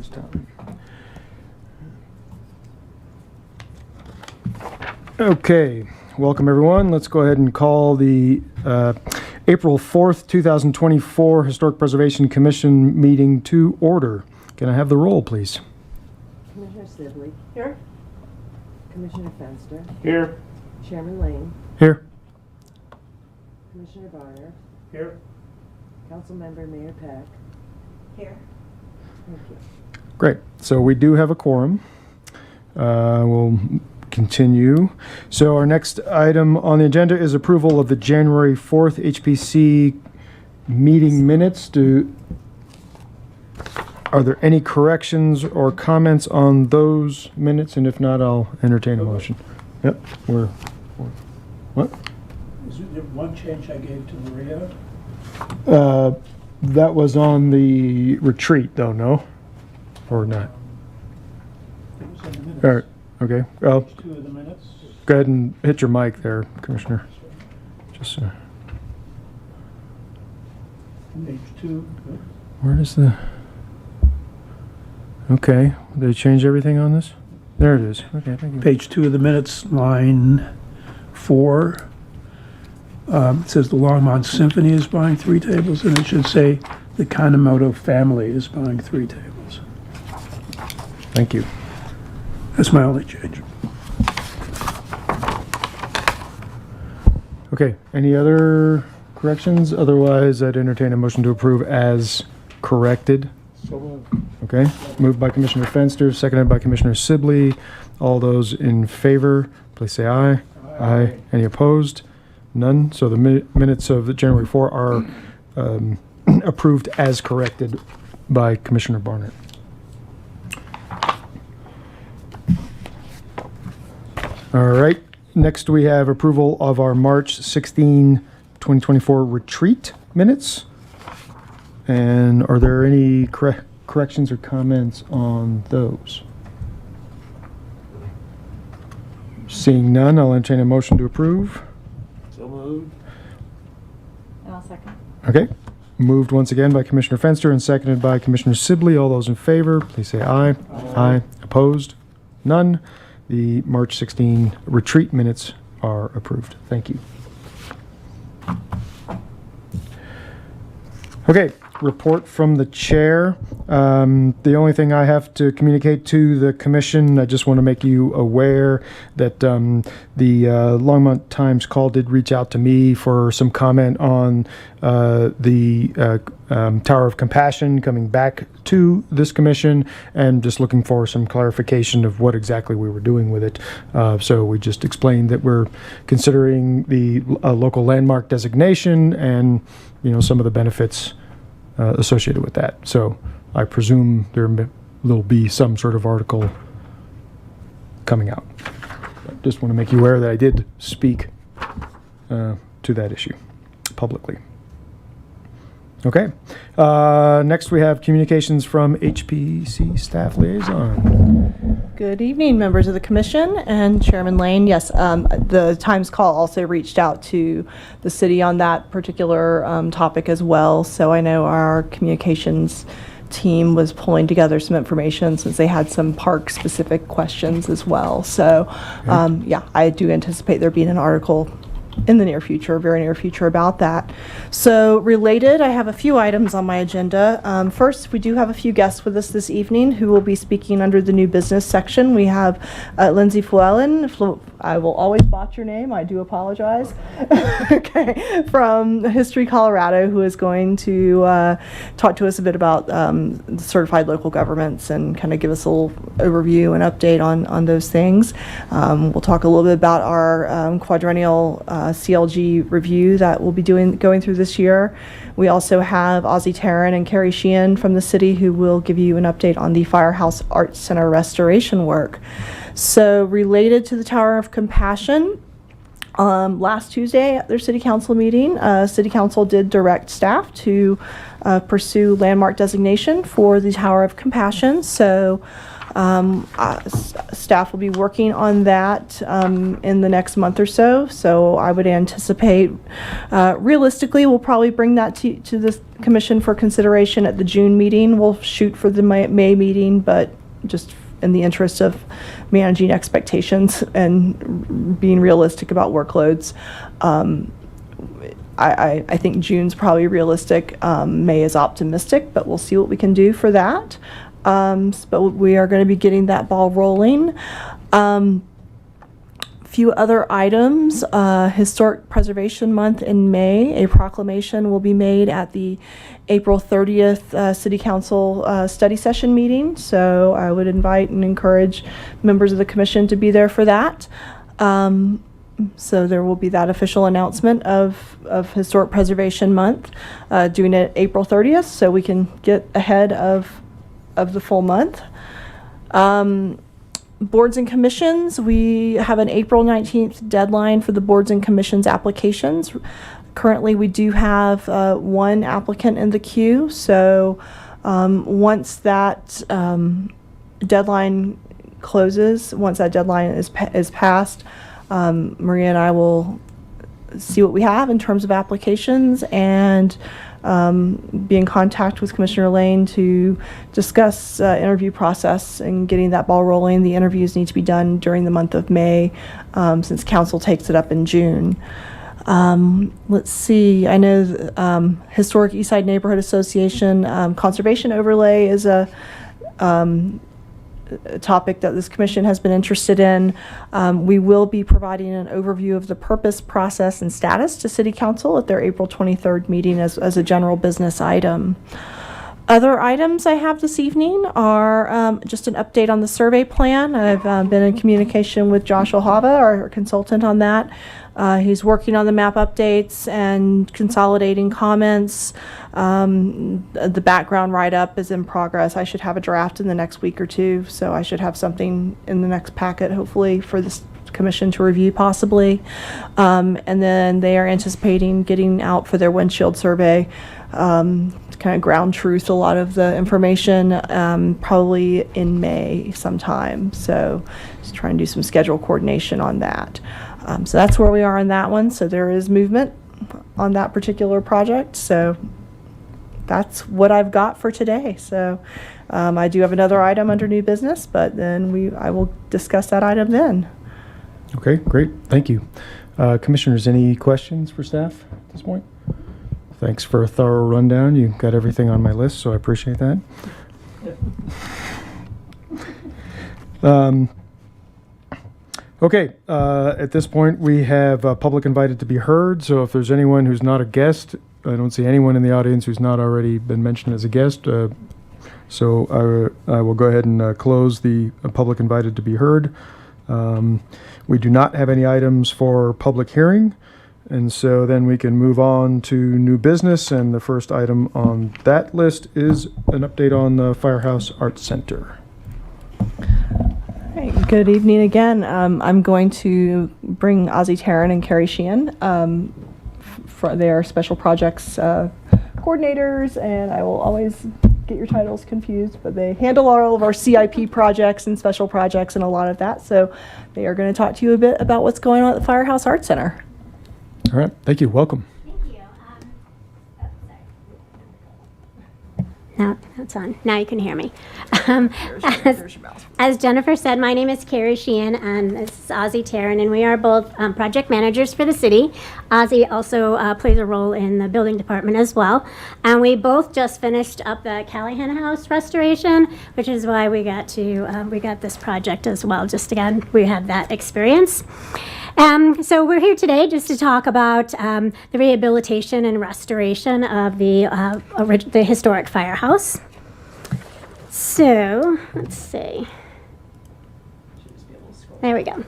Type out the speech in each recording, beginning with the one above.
this time. Okay, welcome everyone. Let's go ahead and call the April 4th, 2024 Historic Preservation Commission meeting to order. Can I have the roll, please? Commissioner Sibley. Here. Commissioner Fenster. Here. Chairman Lane. Here. Commissioner Barner. Here. Councilmember Mayor Peck. Here. Thank you. Great. So we do have a quorum. We'll continue. So our next item on the agenda is approval of the January 4th HPC meeting minutes. Are there any corrections or comments on those minutes? And if not, I'll entertain a motion. Yep. What? Is there one change I gave to Maria? That was on the retreat, though, no? Or not? It was in the minutes. All right. Okay. Well, Page 2 of the minutes. go ahead and hit your mic there, Commissioner. Just Page 2. where is the? Okay. Did they change everything on this? There it is. Okay. Thank you. Page 2 of the minutes, line 4. It says the Longmont Symphony is buying 3 tables, and it should say the Kanemoto family is buying 3 tables. Thank you. That's my only change. Okay. Any other corrections? Otherwise, I'd entertain a motion to approve as corrected. So Okay. Moved by Commissioner Fenster, seconded by Commissioner Sibley. All those in favor, please say aye. Aye. Any opposed? None. So the minutes of the January 4 are approved as corrected by Commissioner Barnett. All right. Next, we have approval of our March 16, 2024 retreat minutes. And are there any corrections or comments on those? Seeing none, I'll entertain a motion to approve. So moved. And I'll second. Okay. Moved once again by Commissioner Fenster and seconded by Commissioner Sibley. All those in favor, please say aye. Aye. Opposed? None. The March 16 retreat minutes are approved. Thank you. Okay. Report from the chair. The only thing I have to communicate to the commission, I just want to make you aware that the Longmont Times Call did reach out to me for some comment on the Tower of Compassion coming back to this commission, and just looking for some clarification of what exactly we were doing with it. So we just explained that we're considering the local landmark designation and, you know, some of the benefits associated with that. So I presume there'll be some sort of article coming out. But just want to make you aware that I did speak to that issue publicly. Okay. Next we have communications from HPC staff liaison. Good evening, members of the commission and Chairman Lane. Yes, the Times Call also reached out to the city on that particular topic as well. So I know our communications team was pulling together some information since they had some park specific questions as well. So yeah, I do anticipate there being an article in the near future, very near future, about that. So related, I have a few items on my agenda. First, we do have a few guests with us this evening who will be speaking under the new business section. We have Lindsay Flewellen. I will always botch your name. I do apologize. Okay, from History Colorado, who is going to talk to us a bit about the certified local governments and kind of give us a little overview and update on those things. We'll talk a little bit about our quadrennial CLG review that we'll be going through this year. We also have Ozzie Tarrant and Carrie Sheehan from the city who will give you an update on the Firehouse Arts Center restoration work. So related to the Tower of Compassion, last Tuesday at their city council meeting, city council did direct staff to pursue landmark designation for the Tower of Compassion. So Staff will be working on that in the next month or so. So I would anticipate, realistically, we'll probably bring that to the commission for consideration at the June meeting. We'll shoot for the May meeting, but just in the interest of managing expectations and being realistic about workloads, I think June's probably realistic. May is optimistic, but we'll see what we can do for that. But we are going to be getting that ball rolling. Few other items. Historic Preservation Month in May. A proclamation will be made at the April 30th City Council study session meeting. So I would invite and encourage members of the commission to be there for that. So there will be that official announcement of Historic Preservation Month, doing it April 30th, so we can get ahead of the full month. Boards and commissions, we have an April 19th deadline for the boards and commissions applications. Currently, we do have one applicant in the queue, so once that deadline closes, once that deadline is passed, Maria and I will see what we have in terms of applications and be in contact with Commissioner Lane to discuss interview process and getting that ball rolling. The interviews need to be done during the month of May, since council takes it up in June. Let's see, I know Historic Eastside Neighborhood Association conservation overlay is a topic that this commission has been interested in. We will be providing an overview of the purpose, process, and status to City Council at their April 23rd meeting as a general business item. Other items I have this evening are just an update on the survey plan. I've been in communication with Josh O'Hava, our consultant on that. He's working on the map updates and consolidating comments. The background write-up is in progress. I should have a draft in the next week or two, so I should have something in the next packet, hopefully, for this commission to review possibly. And then they are anticipating getting out for their windshield survey, to kind of ground truth a lot of the information, probably in May sometime. So just trying to do some schedule coordination on that. So that's where we are on that one. So there is movement on that particular project. So that's what I've got for today. So I do have another item under new business, but then I will discuss that item then. Okay, great. Thank you. Commissioners, any questions for staff at this point? Thanks for a thorough rundown. You got everything on my list, so I appreciate that. Okay, at this point, we have public invited to be heard. So if there's anyone who's not a guest, I don't see anyone in the audience who's not already been mentioned as a guest. So I will go ahead and close the public invited to be heard. We do not have any items for public hearing. And so then we can move on to new business. And the first item on that list is an update on the Firehouse Arts Center. Hey, good evening again. I'm going to bring Ozzy Taryn and Carrie Sheehan for their special projects coordinators, and I will always get your titles confused, but they handle all of our CIP projects and special projects and a lot of that. So they are going to talk to you a bit about what's going on at the Firehouse Arts Center. All right, thank you. Welcome. Thank you. No, that's on. Now you can hear me. As Jennifer said, my name is Carrie Sheehan, and this is Ozzy Taryn, and we are both project managers for the city. Ozzy also plays a role in the building department as well. And we both just finished up the Callahan House restoration, which is why we got this project as well. Just again, we had that experience. So we're here today just to talk about the rehabilitation and restoration of the historic firehouse. So let's see. There we go.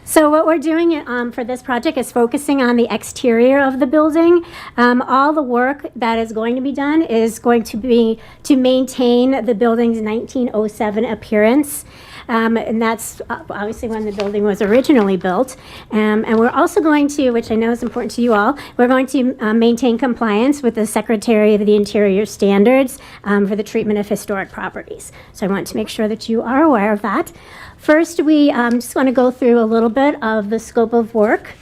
So what we're doing for this project is focusing on the exterior of the building. All the work that is going to be done is going to be to maintain the building's 1907 appearance. And that's obviously when the building was originally built. And we're also going to, which I know is important to you all, we're going to maintain compliance with the Secretary of the Interior standards for the treatment of historic properties. So I want to make sure that you are aware of that. First, we just want to go through a little bit of the scope of work.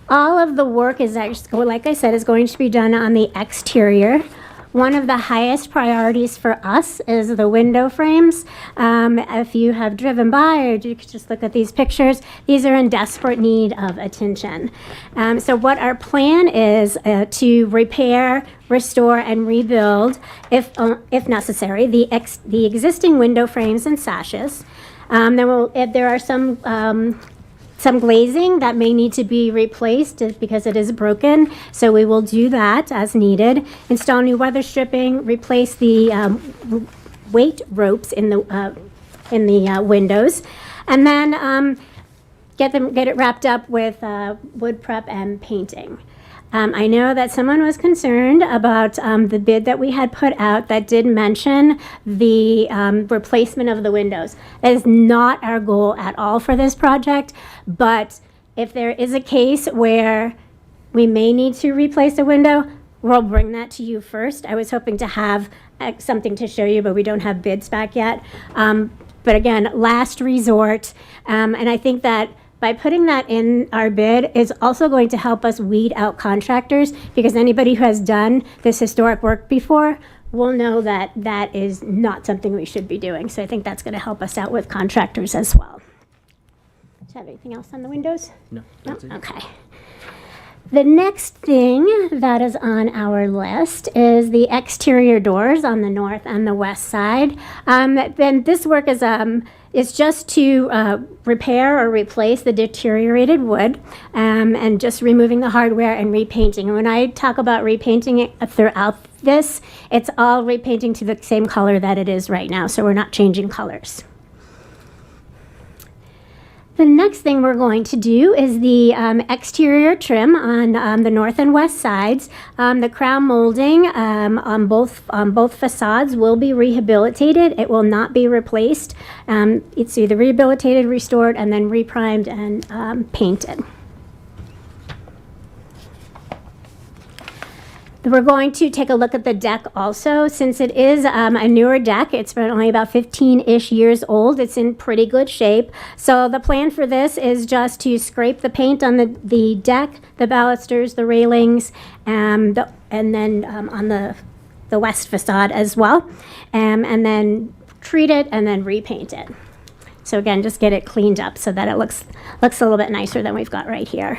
All of the work is actually, like I said, is going to be done on the exterior. One of the highest priorities for us is the window frames. If you have driven by or you could just look at these pictures, these are in desperate need of attention. So what our plan is to repair, restore, and rebuild, if necessary, the existing window frames and sashes. If there are some glazing that may need to be replaced because it is broken, so we will do that as needed. Install new weather stripping, replace the weight ropes in the windows, and then get it wrapped up with wood prep and painting. I know that someone was concerned about the bid that we had put out that did mention the replacement of the windows. That is not our goal at all for this project, but if there is a case where we may need to replace a window, we'll bring that to you first. I was hoping to have something to show you, but we don't have bids back yet. But again, last resort, and I think that by putting that in our bid is also going to help us weed out contractors, because anybody who has done this historic work before will know that that is not something we should be doing. So I think that's going to help us out with contractors as well. Do you have anything else on the windows? No. No? Okay. The next thing that is on our list is the exterior doors on the north and the west side. Then this work is just to repair or replace the deteriorated wood, and just removing the hardware and repainting. And when I talk about repainting it throughout this, it's all repainting to the same color that it is right now, so we're not changing colors. The next thing we're going to do is the exterior trim on the north and west sides. The crown molding on both facades will be rehabilitated. It will not be replaced. It's either rehabilitated, restored, and then reprimed and painted. We're going to take a look at the deck also. Since it is a newer deck, it's been only about 15-ish years old. It's in pretty good shape. So the plan for this is just to scrape the paint on the deck, the balusters, the railings, and then on the west facade as well. And then treat it and then repaint it. So again, just get it cleaned up so that it looks a little bit nicer than we've got right here.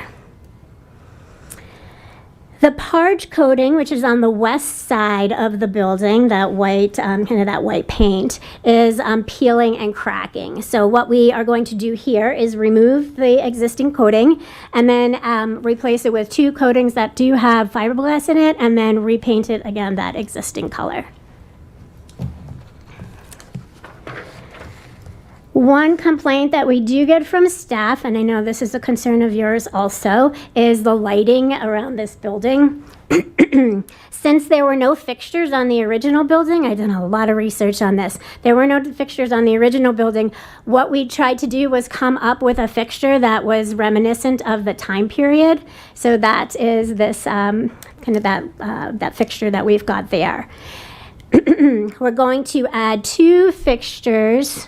The parge coating, which is on the west side of the building, that white, kind of that white paint, is peeling and cracking. So what we are going to do here is remove the existing coating and then replace it with two coatings that do have fiberglass in it, and then repaint it again that existing color. One complaint that we do get from staff, and I know this is a concern of yours also, is the lighting around this building. Since there were no fixtures on the original building, I've done a lot of research on this. There were no fixtures on the original building. What we tried to do was come up with a fixture that was reminiscent of the time period. So that is this kind of that fixture that we've got there. We're going to add two fixtures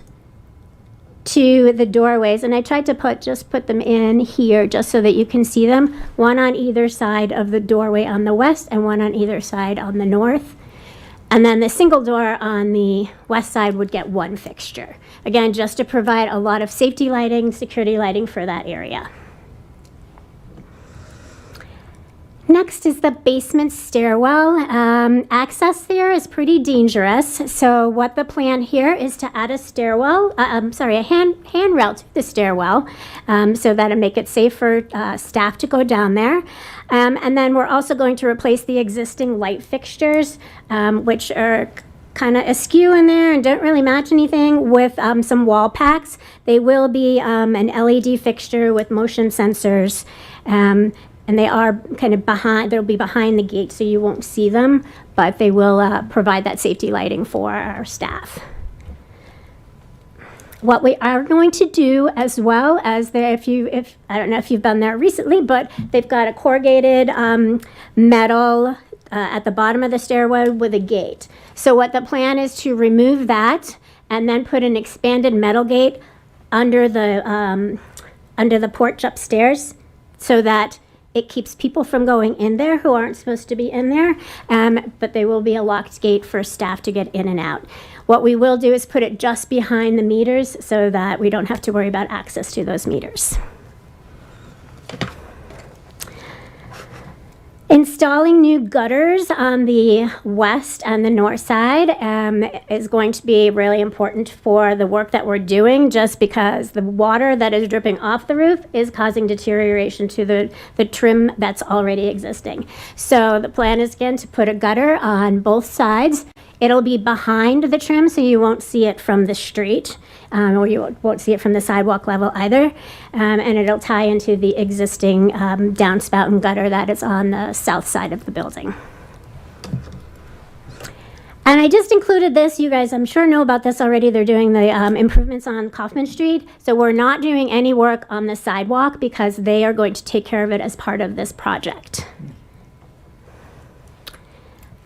to the doorways, and I tried to put them in here just so that you can see them, one on either side of the doorway on the west and one on either side on the north. And then the single door on the west side would get one fixture. Again, just to provide a lot of safety lighting, security lighting for that area. Next is the basement stairwell. Access there is pretty dangerous. So what the plan here is to add a stairwell, a handrail to the stairwell, so that it make it safe for staff to go down there. And then we're also going to replace the existing light fixtures, which are kind of askew in there and don't really match anything, with some wall packs. They will be an LED fixture with motion sensors. And they are kind of they'll be behind the gate, so you won't see them, but they will provide that safety lighting for our staff. What we are going to do as well as there, if I don't know if you've been there recently, but they've got a corrugated metal at the bottom of the stairway with a gate. So what the plan is to remove that and then put an expanded metal gate under the porch upstairs, so that it keeps people from going in there who aren't supposed to be in there, but there will be a locked gate for staff to get in and out. What we will do is put it just behind the meters so that we don't have to worry about access to those meters. Installing new gutters on the west and the north side is going to be really important for the work that we're doing, just because the water that is dripping off the roof is causing deterioration to the trim that's already existing. So the plan is, again, to put a gutter on both sides. It'll be behind the trim, so you won't see it from the street, or you won't see it from the sidewalk level either. And it'll tie into the existing downspout and gutter that is on the south side of the building. And I just included this. You guys, I'm sure, know about this already. They're doing the improvements on Kaufman Street. So we're not doing any work on the sidewalk because they are going to take care of it as part of this project.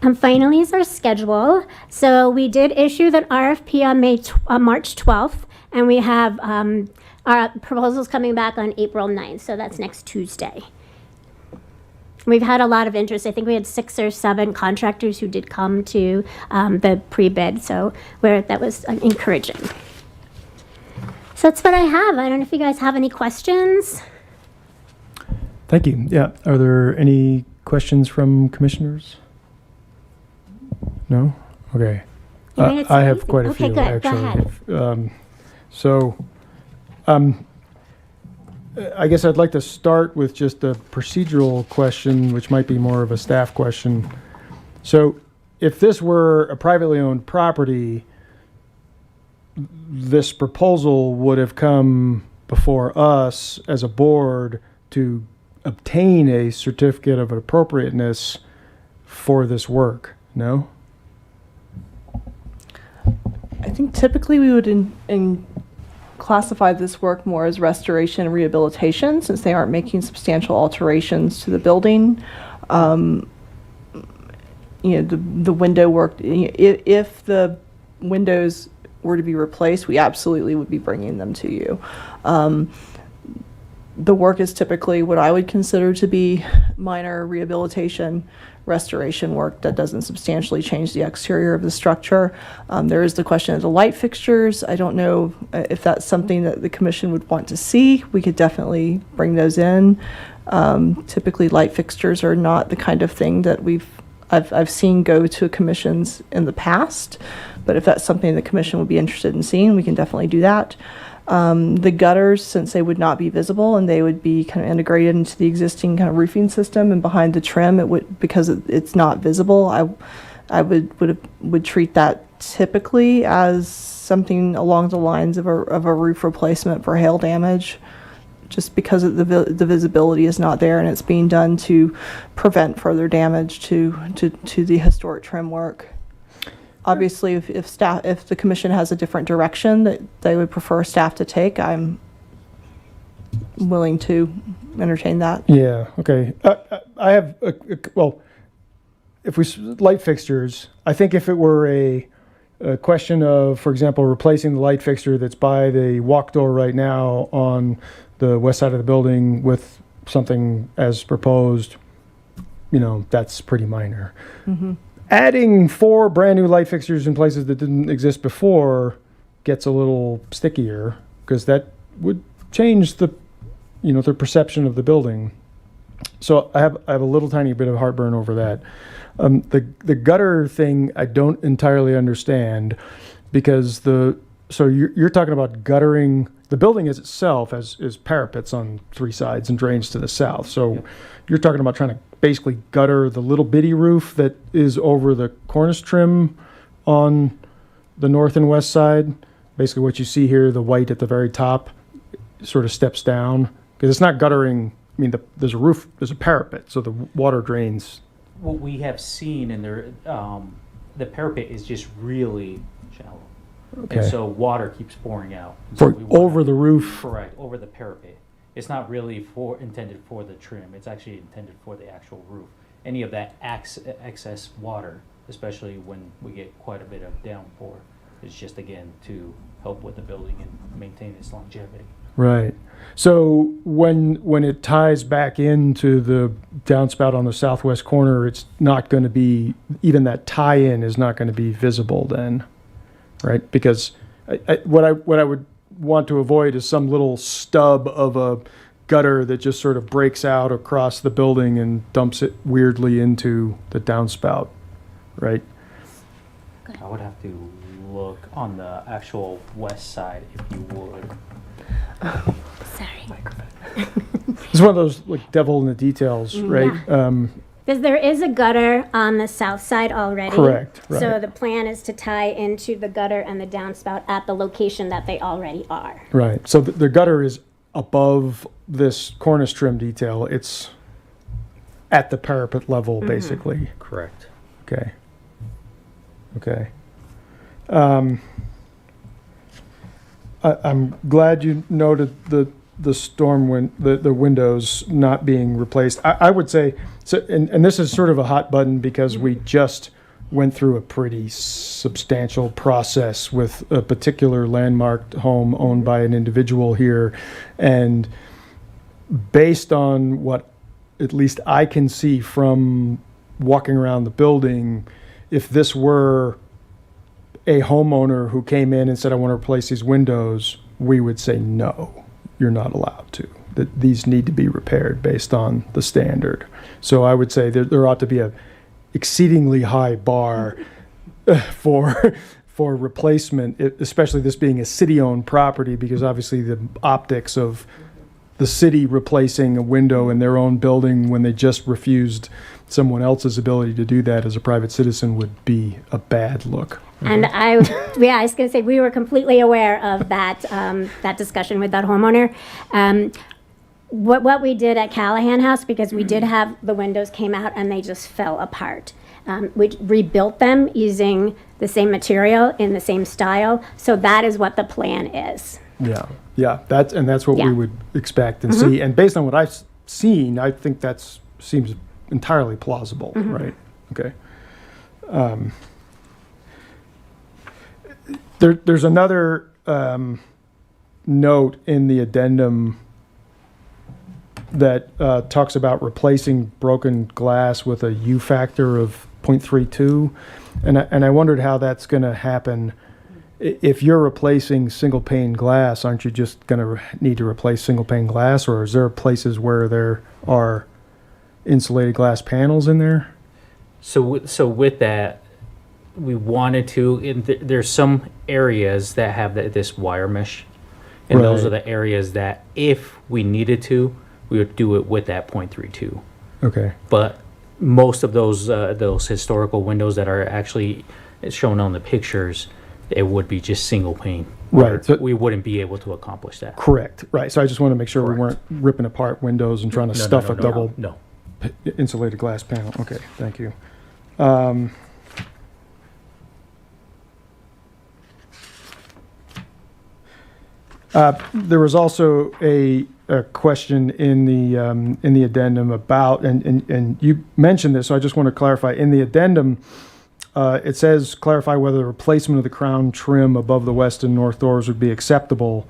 And finally is our schedule. So we did issue that RFP on March 12th, and we have our proposals coming back on April 9th, so that's next Tuesday. We've had a lot of interest. I think we had 6 or 7 contractors who did come to the pre-bid, so that was encouraging. So that's what I have. I don't know if you guys have any questions. Thank you. Yeah. Are there any questions from commissioners? No? Okay. You made it so I have easy. quite a Okay, few, good. Go actually. ahead. I guess I'd like to start with just a procedural question, which might be more of a staff question. So if this were a privately owned property, this proposal would have come before us as a board to obtain a certificate of appropriateness for this work, no? I think typically we would classify this work more as restoration and rehabilitation, since they aren't making substantial alterations to the building. The window work, if the windows were to be replaced, we absolutely would be bringing them to you. The work is typically what I would consider to be minor rehabilitation, restoration work that doesn't substantially change the exterior of the structure. There is the question of the light fixtures. I don't know if that's something that the commission would want to see. We could definitely bring those in. Typically, light fixtures are not the kind of thing that I've seen go to commissions in the past. But if that's something the commission would be interested in seeing, we can definitely do that. The gutters, since they would not be visible and they would be kind of integrated into the existing kind of roofing system, and behind the trim, it would, because it's not visible, I would treat that typically as something along the lines of a roof replacement for hail damage, just because the visibility is not there and it's being done to prevent further damage to the historic trim work. Obviously, if the commission has a different direction that they would prefer staff to take, I'm willing to entertain that. Yeah, okay. I have, if light fixtures, I think if it were a question of, for example, replacing the light fixture that's by the walk door right now on the west side of the building with something as proposed, that's pretty minor. Mm-hmm. Adding 4 brand new light fixtures in places that didn't exist before gets a little stickier, because that would change the perception of the building. So I have a little tiny bit of heartburn over that. The gutter thing I don't entirely understand, because you're talking about guttering. The building as itself is parapets on 3 sides and drains to the south. So you're talking about trying to basically gutter the little bitty roof that is over the cornice trim on the north and west side. Basically what you see here, the white at the very top, sort of steps down, because it's not guttering. I mean, there's a roof, there's a parapet, so the water drains. What we have seen in the parapet is just really shallow. Okay. And so water keeps pouring out. And so For we wanna- over the roof? Correct, over the parapet. It's not really intended for the trim. It's actually intended for the actual roof. Any of that excess water, especially when we get quite a bit of downpour, is just again to help with the building and maintain its longevity. Right. So when it ties back into the downspout on the southwest corner, it's not going to be, even that tie-in is not going to be visible then, right? Because what I would want to avoid is some little stub of a gutter that just sort of breaks out across the building and dumps it weirdly into the downspout, right? I would have to look on the actual west side if you would. Sorry. It's one of those like devil in the details, right? Because there is a gutter on the south side already. Correct, So right. the plan is to tie into the gutter and the downspout at the location that they already are. Right. So the gutter is above this cornice trim detail. It's at the parapet level, basically. Correct. Okay. Okay. I'm glad you noted the storm the windows not being replaced. I would say so, and this is sort of a hot button because we just went through a pretty substantial process with a particular landmarked home owned by an individual here, and based on what at least I can see from walking around the building, if this were a homeowner who came in and said, I want to replace these windows, we would say, no, you're not allowed to. That these need to be repaired based on the standard. So I would say there ought to be a exceedingly high bar for replacement, especially this being a city-owned property, because obviously the optics of the city replacing a window in their own building when they just refused someone else's ability to do that as a private citizen would be a bad look. And I was going to say, we were completely aware of that, that discussion with that homeowner. What we did at Callahan House, because we did have, the windows came out and they just fell apart. We rebuilt them using the same material in the same style. So that is what the plan is. Yeah, that's what Yeah. we would expect and see. And based on what I've seen, I think that seems entirely plausible, right? Okay. There's another note in the addendum that talks about replacing broken glass with a U factor of 0.32, and I wondered how that's going to happen. If you're replacing single pane glass, aren't you just going to need to replace single pane glass, or is there places where there are insulated glass panels in there? So with that, we wanted to, there's some areas that have this wire mesh, and those Right. are the areas that if we needed to, we would do it with that 0.32. Okay. But most of those historical windows that are actually shown on the pictures, it would be just single pane. Right, where so- we wouldn't be able to accomplish that. Correct. Right. So I just want to make sure we Correct. weren't ripping apart windows and trying to stuff a double No. insulated glass panel. Okay. Thank you. There was also a question in the addendum about, and you mentioned this, so I just want to clarify. In the addendum, it says clarify whether the replacement of the crown trim above the west and north doors would be acceptable,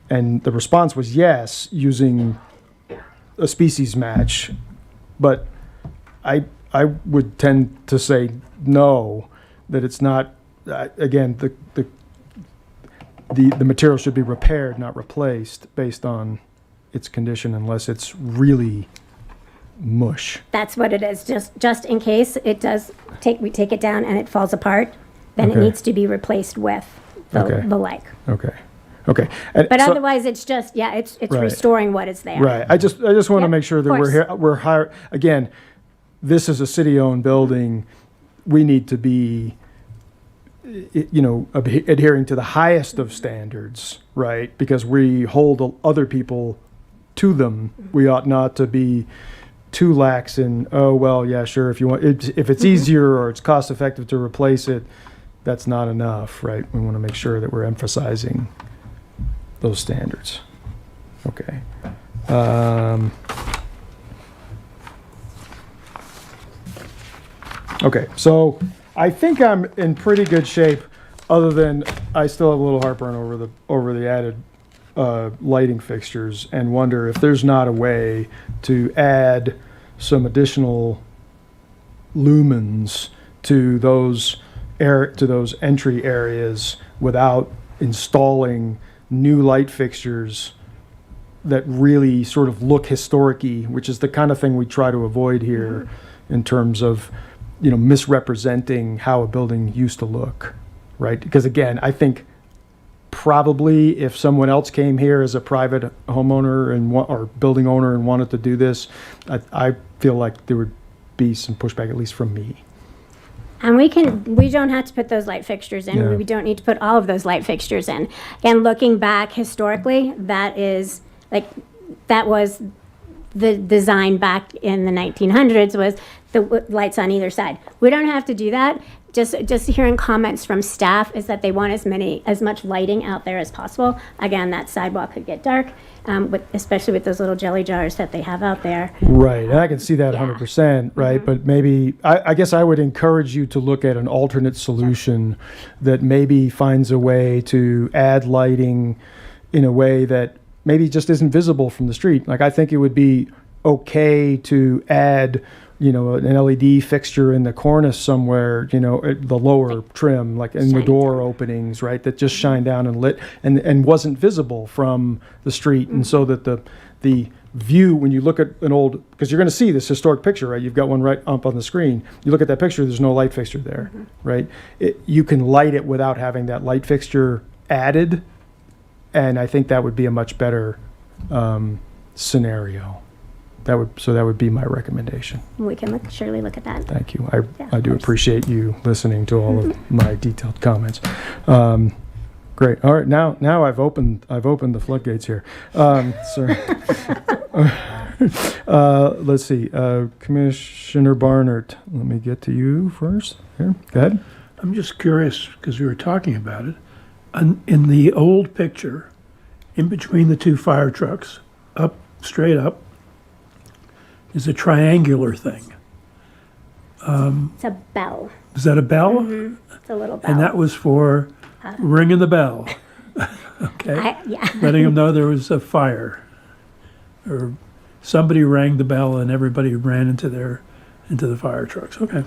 and the response was yes, using a species match, but I would tend to say no, that it's not. Again, the material should be repaired, not replaced, based on its condition, unless it's really mush. That's what it is. Just in case we take it down and it falls apart, then Okay. it needs to be replaced with the Okay. like. Okay. Okay. And But so- otherwise, it's just, it's Right. restoring what is there. Right. I just want to Yep, make sure of that course. we're again, this is a city-owned building. We need to be, adhering to the highest of standards, right? Because we hold other people to them. We ought not to be too lax in, oh, well, yeah, sure, if you want, if it's easier or it's cost-effective to replace it, that's not enough, right? We want to make sure that we're emphasizing those standards. Okay. Okay, so I think I'm in pretty good shape, other than I still have a little heartburn over the added lighting fixtures, and wonder if there's not a way to add some additional lumens to those entry areas without installing new light fixtures that really sort of look historic-y, which is the kind of thing we try to avoid here in terms of, you know, misrepresenting how a building used to look, right? Because again, I think probably if someone else came here as a private homeowner or building owner and wanted to do this, I feel like there would be some pushback, at least from me. And we don't have to put those light fixtures in. Yeah. We don't need to put all of ththose light fixtures in. Again, looking back historically, that was the design back in the 1900s, was the lights on either side. We don't have to do that. Just hearing comments from staff is that they want as much lighting out there as possible. Again, that sidewalk could get dark, especially with those little jelly jars that they have out there. Right, and I can see that Yeah. 100%, right? But maybe, I guess I would encourage you to look at an alternate solution that maybe finds a way to add lighting in a way that maybe just isn't visible from the street. Like, I think it would be okay to add, you know, an LED fixture in the cornice somewhere, you know, at the lower trim, like in the Shining door down. openings, right? That just shine down and lit and wasn't visible from the street. And so that the view, when you look at an old, because you're going to see this historic picture, right? You've got one right up on the screen. You look at that picture, there's no light fixture there, right? You can light it without having that light fixture added. And I think that would be a much better scenario. That would be my recommendation. We can surely look at that. Thank you. Yeah, I of do course. appreciate you listening to all of my detailed comments. Great. All right. Now I've opened the floodgates here. Sorry. Let's see. Commissioner Barnard, let me get to you first. Here. Go ahead. I'm just curious, because we were talking about it. In the old picture, in between the two fire trucks, straight up, is a triangular thing. It's a bell. Is that a bell? It's a little bell. And that was for ringing the bell. Okay? Yeah. Letting them know there was a fire. Or somebody rang the bell and everybody ran into the fire trucks. Okay.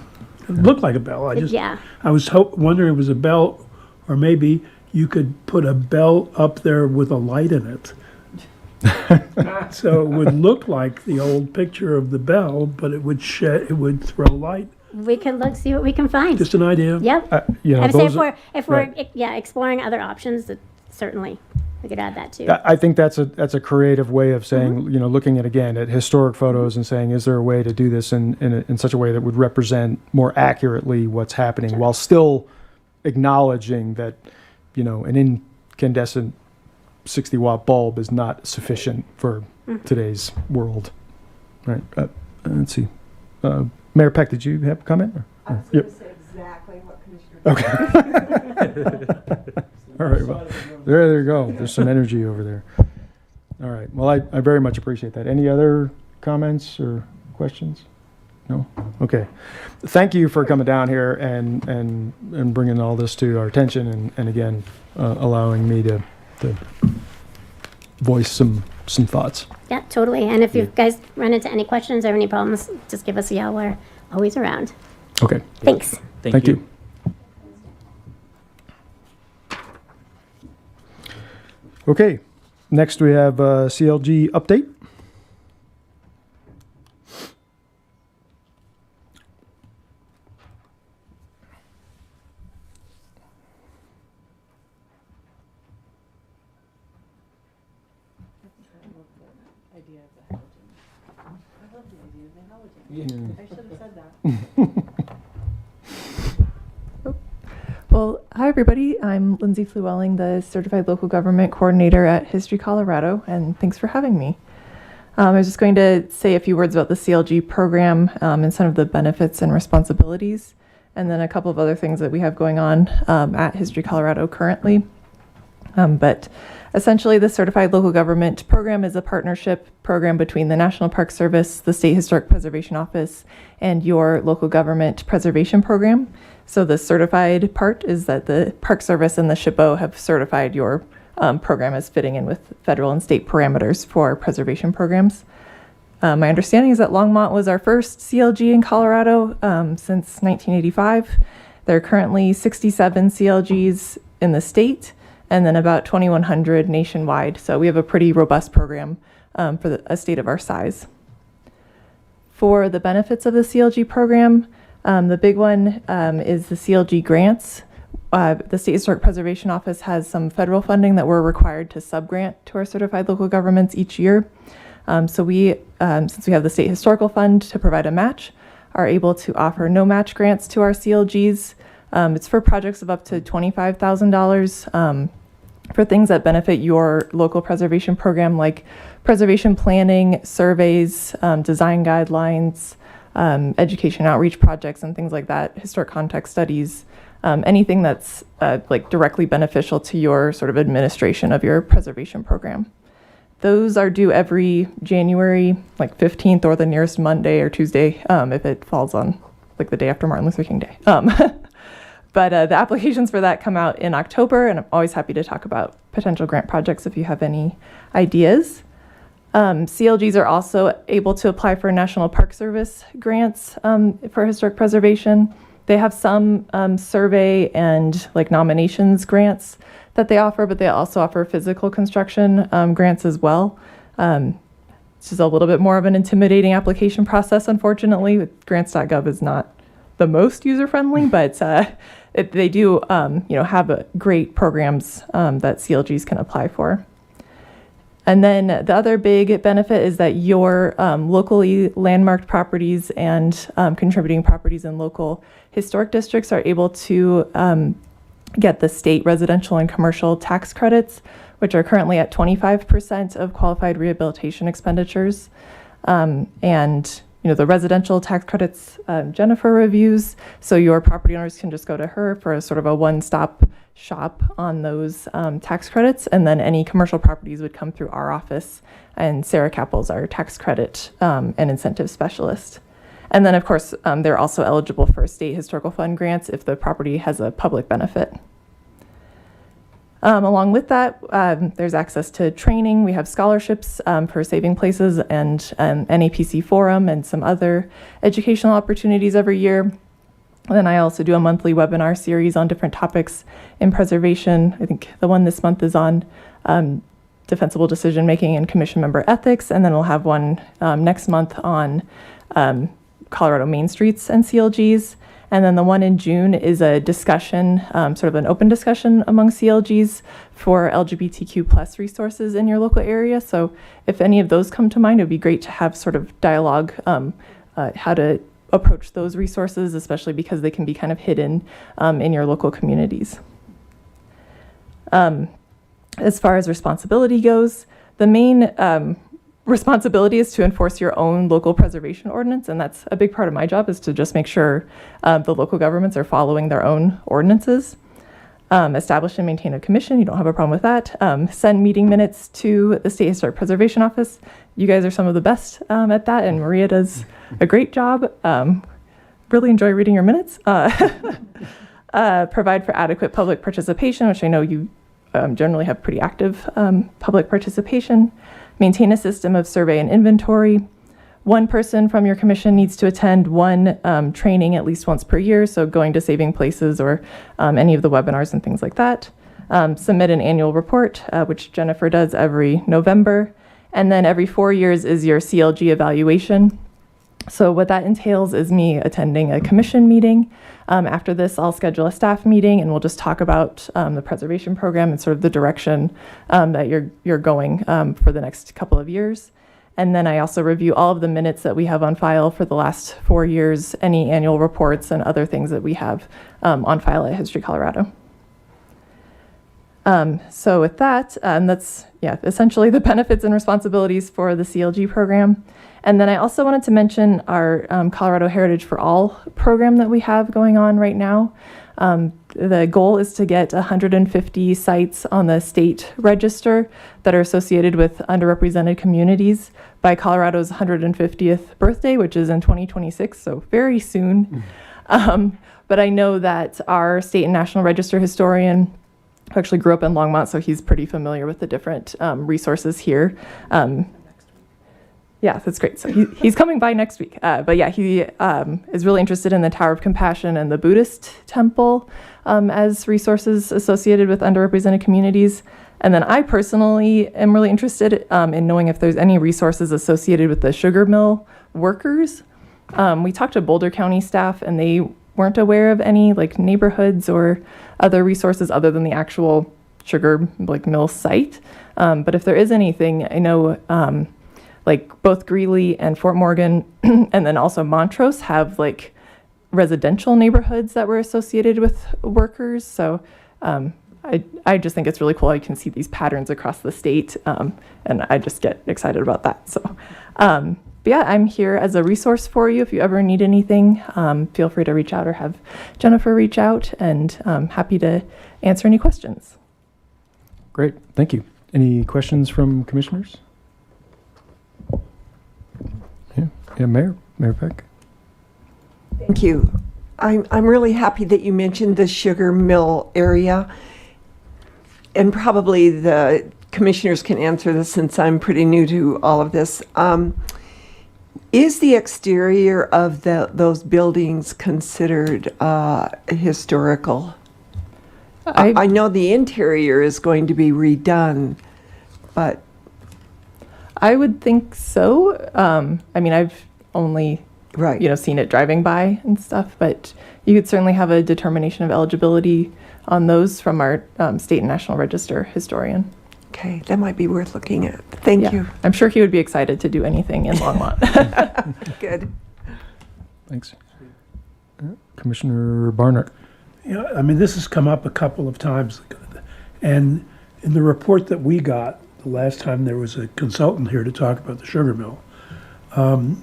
It looked like a bell. Yeah. I was wondering if it was a bell, or maybe you could put a bell up there with a light in it. So it would look like the old picture of the bell, but it would throw light. We can see what we can find. Just an idea. Yep. You know, I'd say those if we're right. exploring other options, that certainly we could add that too. I think that's a creative way of saying, you know, looking at historic photos and saying, is there a way to do this in such a way that would represent more accurately what's happening while still acknowledging that, you know, an incandescent 60-watt bulb is not sufficient for today's world. Right. Let's see. Mayor Peck, did you have a comment? I was Yep. going to say exactly what Commissioner. Okay. All right. Well, there you go. There's some energy over there. All right. Well, I very much appreciate that. Any other comments or questions? No? Okay. Thank you for coming down here and bringing all this to our attention and again, allowing me to voice some thoughts. Yeah, totally. And if you guys run into any questions or any problems, just give us a yell. We're always around. Okay. Thanks. Thank you. Okay. Next we have CLG update. Idea of the halogen. I love the idea of the halogen. I should have said that. Well, hi everybody. I'm Lindsay Flewelling, the Certified Local Government Coordinator at History Colorado, and thanks for having me. I was just going to say a few words about the CLG program and some of the benefits and responsibilities, and then a couple of other things that we have going on at History Colorado currently. But essentially, the Certified Local Government Program is a partnership program between the National Park Service, the State Historic Preservation Office, and your local government preservation program. So the certified part is that the Park Service and the SHPO have certified your program as fitting in with federal and state parameters for preservation programs. My understanding is that Longmont was our first CLG in Colorado since 1985. There are currently 67 CLGs in the state, and then about 2,100 nationwide. So we have a pretty robust program for a state of our size. For the benefits of the CLG program, the big one is the CLG grants. The State Historic Preservation Office has some federal funding that we're required to subgrant to our certified local governments each year. So we, since we have the State Historical Fund to provide a match, are able to offer no match grants to our CLGs. It's for projects of up to $25,000 for things that benefit your local preservation program, like preservation planning, surveys, design guidelines, education outreach projects, and things like that, historic context studies, anything that's like directly beneficial to your sort of administration of your preservation program. Those are due every January, like 15th or the nearest Monday or Tuesday, if it falls on like the day after Martin Luther King Day. But the applications for that come out in October, and I'm always happy to talk about potential grant projects if you have any ideas. CLGs are also able to apply for National Park Service grants for historic preservation. They have some survey and like nominations grants that they offer, but they also offer physical construction grants as well. It's just a little bit more of an intimidating application process, unfortunately. Grants.gov is not the most user-friendly, but they do have great programs that CLGs can apply for. And then the other big benefit is that your locally landmarked properties and contributing properties in local historic districts are able to get the state residential and commercial tax credits, which are currently at 25% of qualified rehabilitation expenditures. And the residential tax credits Jennifer reviews, so your property owners can just go to her for a sort of a one-stop shop on those tax credits, and then any commercial properties would come through our office, and Sarah Kappel's our tax credit and incentive specialist. And then, of course, they're also eligible for state historical fund grants if the property has a public benefit. Along with that, there's access to training. We have scholarships for Saving Places and NAPC Forum and some other educational opportunities every year. And then I also do a monthly webinar series on different topics in preservation. I think the one this month is on defensible decision making and commission member ethics. And then we'll have one next month on Colorado Main Streets and CLGs. And then the one in June is a discussion, sort of an open discussion among CLGs for LGBTQ plus resources in your local area. So if any of those come to mind, it would be great to have sort of dialogue how to approach those resources, especially because they can be kind of hidden in your local communities. As far as responsibility goes, the main responsibility is to enforce your own local preservation ordinance, and that's a big part of my job, is to just make sure the local governments are following their own ordinances. Establish and maintain a commission, you don't have a problem with that. Send meeting minutes to the State Historic Preservation Office. You guys are some of the best at that, and Maria does a great job. Really enjoy reading your minutes. Provide for adequate public participation, which I know you generally have pretty active public participation. Maintain a system of survey and inventory. One person from your commission needs to attend one training at least once per year, so going to Saving Places or any of the webinars and things like that. Submit an annual report, which Jennifer does every November. And then every 4 years is your CLG evaluation. So what that entails is me attending a commission meeting. After this, I'll schedule a staff meeting, and we'll just talk about the preservation program and sort of the direction that you're going for the next couple of years. And then I also review all of the minutes that we have on file for the last 4 years, any annual reports and other things that we have on file at History Colorado. So with that, that's essentially the benefits and responsibilities for the CLG program. And then I also wanted to mention our Colorado Heritage for All program that we have going on right now. The goal is to get 150 sites on the state register that are associated with underrepresented communities by Colorado's 150th birthday, which is in 2026, so very soon. But I know that our state and national register historian who actually grew up in Longmont, so he's pretty familiar with the different resources here. Yeah, that's great. So he's coming by next week. But yeah, he is really interested in the Tower of Compassion and the Buddhist temple as resources associated with underrepresented communities. And then I personally am really interested in knowing if there's any resources associated with the sugar mill workers. We talked to Boulder County staff, and they weren't aware of any like neighborhoods or other resources other than the actual sugar like mill site. But if there is anything, I know like both Greeley and Fort Morgan and then also Montrose have like residential neighborhoods that were associated with workers. So I just think it's really cool. I can see these patterns across the state, and I just get excited about that. So but yeah, I'm here as a resource for you. If you ever need anything, feel free to reach out or have Jennifer reach out, and I'm happy to answer any questions. Great, thank you. Any questions from commissioners? Yeah, Mayor Peck. Thank you. I'm really happy that you mentioned the sugar mill area. And probably the commissioners can answer this since I'm pretty new to all of this. Is the exterior of those buildings considered historical? I know the interior is going to be redone, but I would think so. I mean, I've only right. Seen it driving by and stuff, but you could certainly have a determination of eligibility on those from our state and national register historian. Okay, that might be worth looking at. Thank you. I'm sure he would be excited to do anything in Longmont. Good. Thanks. Commissioner Barnard. Yeah, I mean, this has come up a couple of times, and in the report that we got the last time there was a consultant here to talk about the sugar mill, I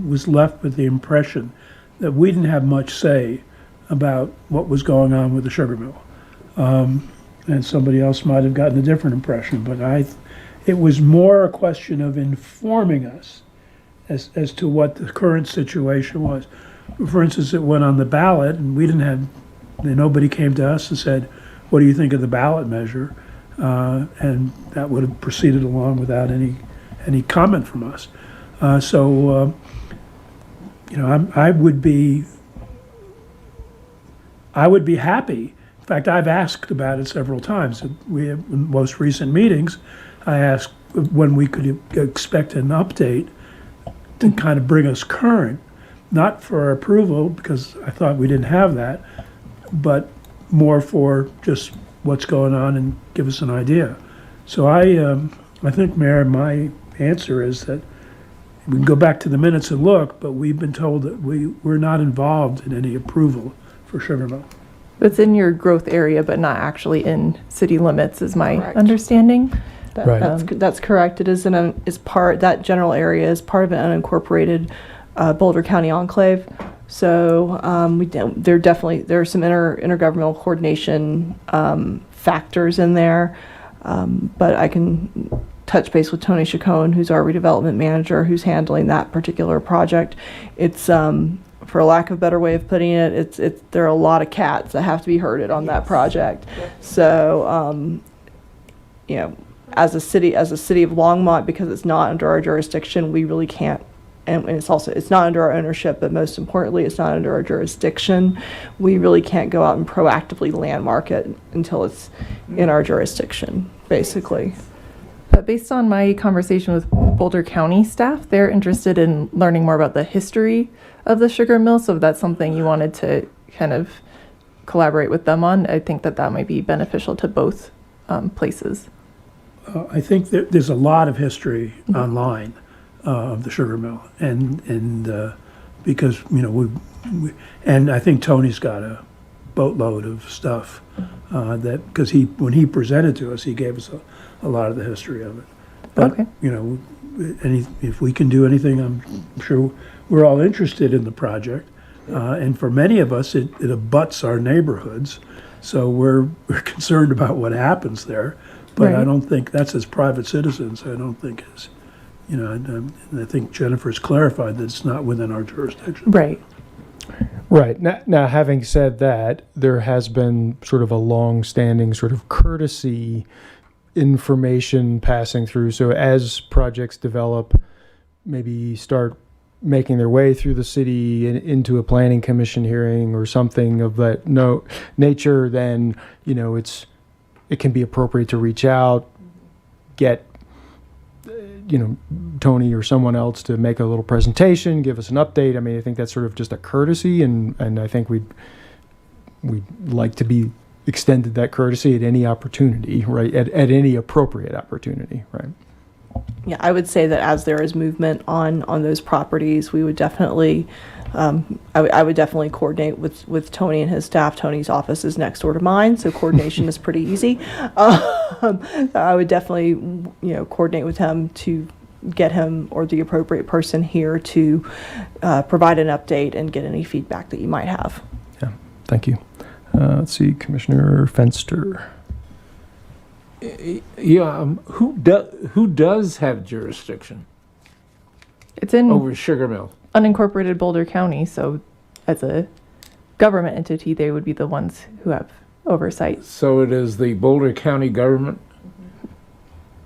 was left with the impression that we didn't have much say about what was going on with the sugar mill. And somebody else might have gotten a different impression, but it was more a question of informing us as to what the current situation was. For instance, it went on the ballot, and nobody came to us and said, "What do you think of the ballot measure?" And that would have proceeded along without any comment from us. I would be happy. In fact, I've asked about it several times. In most recent meetings, I asked when we could expect an update to kind of bring us current, not for approval, because I thought we didn't have that, but more for just what's going on and give us an idea. So I think, Mayor, my answer is that we can go back to the minutes and look, but we've been told that we're not involved in any approval for sugar mill. It's in your growth area, but not actually in city limits, is my Correct. understanding. Right. That's correct. It is that general area is part of an unincorporated Boulder County enclave. So there are some intergovernmental coordination factors in there. But I can touch base with Tony Chacon, who's our redevelopment manager, who's handling that particular project. It's for a lack of a better way of putting it, there are a lot of cats that have to be herded on that project. So as a city of Longmont, because it's not under our jurisdiction, we really can't. And it's not under our ownership, but most importantly, it's not under our jurisdiction. We really can't go out and proactively landmark it until it's in our jurisdiction, basically. But based on my conversation with Boulder County staff, they're interested in learning more about the history of the sugar mill. So if that's something you wanted to kind of collaborate with them on, I think that might be beneficial to both places. I think that there's a lot of history online of the sugar mill, and because and I think Tony's got a boatload of stuff that because when he presented to us, he gave us a lot of the history of it. But, Okay. you know, if we can do anything, I'm sure we're all interested in the project. And for many of us, it abuts our neighborhoods. So we're concerned about what happens there. But I Right. don't think that's as private citizens, I don't think is, you know, and I think Jennifer's clarified that it's not within our jurisdiction. Right. Right. Now, having said that, there has been sort of a long-standing sort of courtesy information passing through. So as projects develop, maybe start making their way through the city and into a planning commission hearing or something of that nature, then, you know, it can be appropriate to reach out, get, you know, Tony or someone else to make a little presentation, give us an update. I mean, I think that's sort of just a courtesy, and I think we'd like to be extended that courtesy at any opportunity, right? At any appropriate opportunity, right? Yeah, I would say that as there is movement on those properties, we would definitely, I would definitely coordinate with Tony and his staff. Tony's office is next door to mine, so coordination is pretty easy. I would definitely, you know, coordinate with him to get him or the appropriate person here to provide an update and get any feedback that you might have. Yeah, thank you. Let's see, Commissioner Fenster. Yeah, who does have jurisdiction It's in over Sugar Mill? unincorporated Boulder County, so as a government entity, they would be the ones who have oversight. So it is the Boulder County government?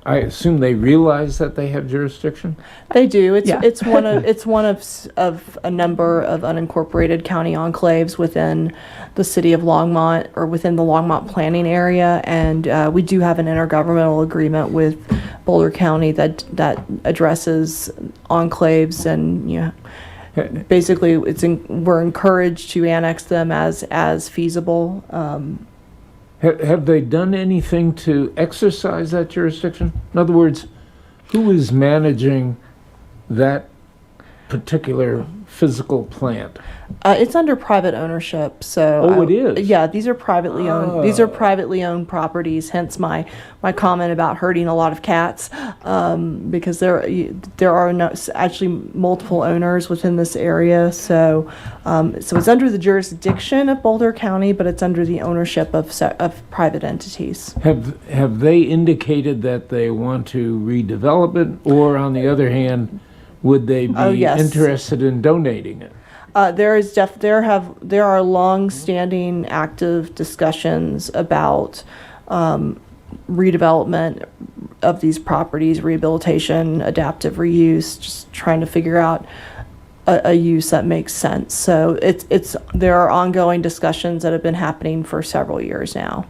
I assume they realize that they have jurisdiction? They do. It's Yeah. it's one of a number of unincorporated county enclaves within the city of Longmont or within the Longmont planning area, and we do have an intergovernmental agreement with Boulder County that addresses enclaves, and you know, basically we're encouraged to annex them as feasible. Have they done anything to exercise that jurisdiction? In other words, who is managing that particular physical plant? It's under private ownership, so. Oh, it is? Yeah, these are privately owned. These are Oh. privately owned properties. Hence my comment about hurting a lot of cats, because there are no, actually multiple owners within this area. So it's under the jurisdiction of Boulder County, but it's under the ownership of private entities. Have they indicated that they want to redevelop it, or on the other hand, would they be Oh, yes. interested in donating it? There are long-standing active discussions about redevelopment of these properties, rehabilitation, adaptive reuse, just trying to figure out a use that makes sense. So there are ongoing discussions that have been happening for several years now.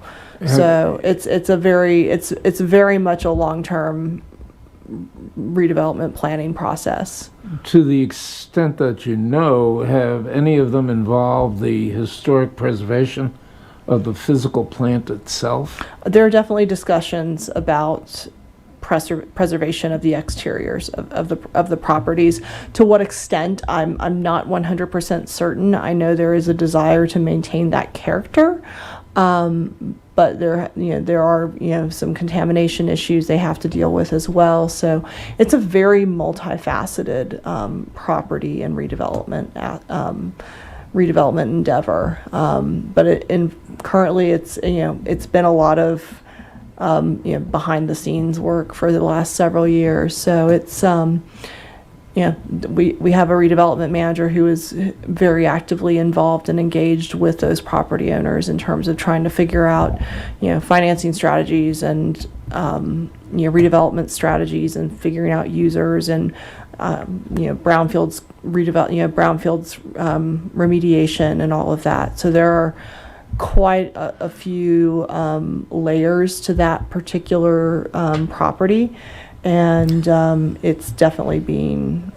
So it's very much a long-term redevelopment planning process. To the extent that you know, have any of them involved the historic preservation of the physical plant itself? There are definitely discussions about preservation of the exteriors of the properties. To what extent, I'm not 100% certain. I know there is a desire to maintain that character, but there are some contamination issues they have to deal with as well. So it's a very multifaceted property and redevelopment endeavor. But currently it's been a lot of behind the scenes work for the last several years. So it's we have a redevelopment manager who is very actively involved and engaged with those property owners in terms of trying to figure out financing strategies and redevelopment strategies, and figuring out users and brownfields remediation and all of that. So there are quite a few layers to that particular property, and it's definitely being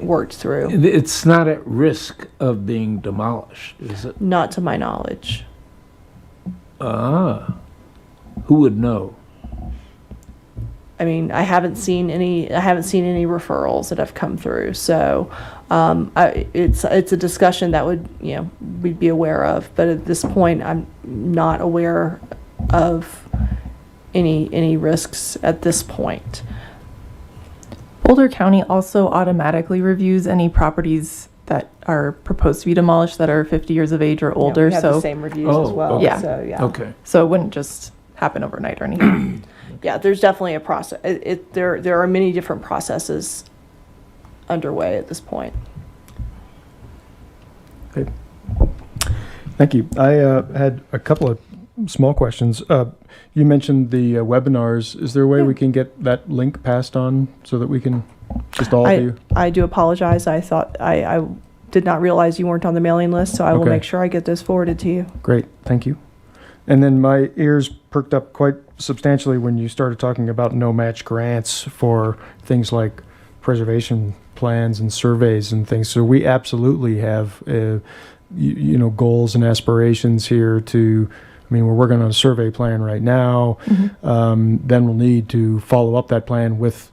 worked through. It's not at risk of being demolished, is it? Not to my knowledge. Ah, who would know? I mean, I haven't seen any referrals that have come through. So it's a discussion that we'd be aware of, but at this point, I'm not aware of any risks at this point. Boulder County also automatically reviews any properties that are proposed to be demolished that are 50 years of age or older. We have the So, same reviews as Oh, well. okay. Yeah. So, yeah. Okay. so it wouldn't just happen overnight or anything. Yeah, there's definitely a process. There are many different processes underway at this point. Okay. Thank you. I had a couple of small questions. You mentioned the webinars. Is there a way we can get that link passed on so that we can, just all of you? I do apologize. I thought I did not realize you weren't on the mailing list, so I will Okay. make sure I get those forwarded to you. Great, thank you. And then my ears perked up quite substantially when you started talking about no-match grants for things like preservation plans and surveys and things. So we absolutely have, goals and aspirations here to, we're working on a survey plan right now. Then we'll need to follow up that plan with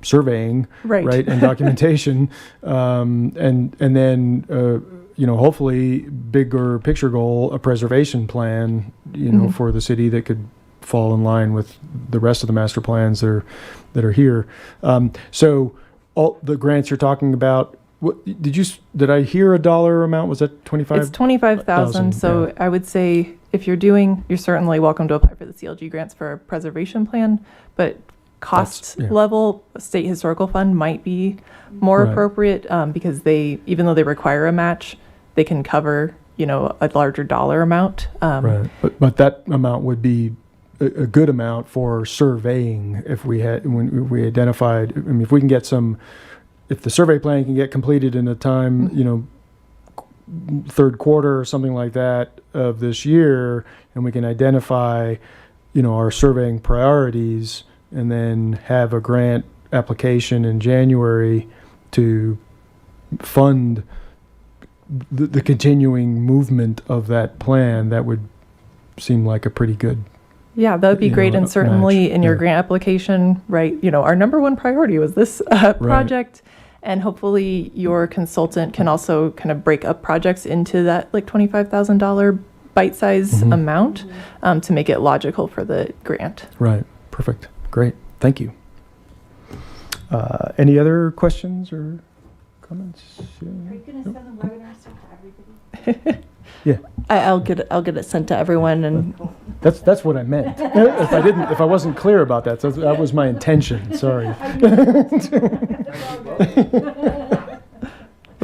surveying, Right. and documentation, and then hopefully bigger picture goal, a preservation plan, for the city that could fall in line with the rest of the master plans that are here. So all the grants you're talking about, what did I hear a dollar amount? Was that 25? It's 25,000. So yeah. I would say if you're certainly welcome to apply for the CLG grants for a preservation plan, but cost Yeah. level, state historical fund might be more Right. appropriate because even though they require a match, they can cover, a larger dollar amount. Right, but that amount would be a good amount for surveying if we identified. If we can get if the survey plan can get completed in a time, third quarter or something like that of this year, and we can identify, our surveying priorities, and then have a grant application in January to fund the continuing movement of that plan, that would seem like a pretty good. Yeah, that would be great. And certainly match. in your Yeah. grant application, right, our number one priority was this project. And hopefully your consultant can also kind of break up projects into that like $25,000 bite-size amount to make it logical for the grant. Right. Perfect. Great. Thank you. Any other questions or comments? Are you going to send the webinars to everybody? Yeah. I'll get it sent to everyone, and That's what I meant. If I wasn't clear about that, that was my intention. Sorry.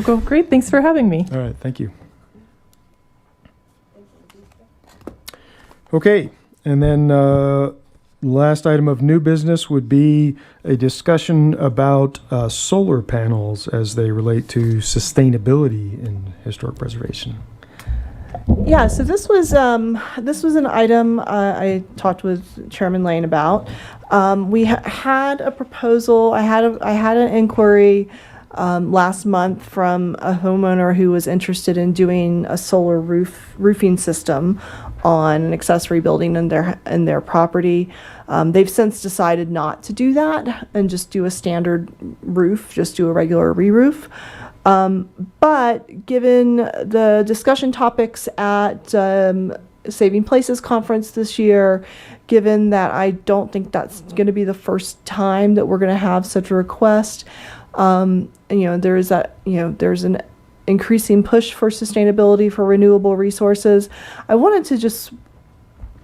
Well, great. Thanks for having me. All right. Thank you. Okay. And then last item of new business would be a discussion about solar panels as they relate to sustainability in historic preservation. yeah. So this was an item I talked with Chairman Lane about. We had a proposal. I had an inquiry last month from a homeowner who was interested in doing a solar roofing system on an accessory building in their property. They've since decided not to do that and just do a standard roof, just do a regular re-roof. But given the discussion topics at Saving Places conference this year, given that I don't think that's going to be the first time that we're going to have such a request, there's an increasing push for sustainability for renewable resources. I wanted to just,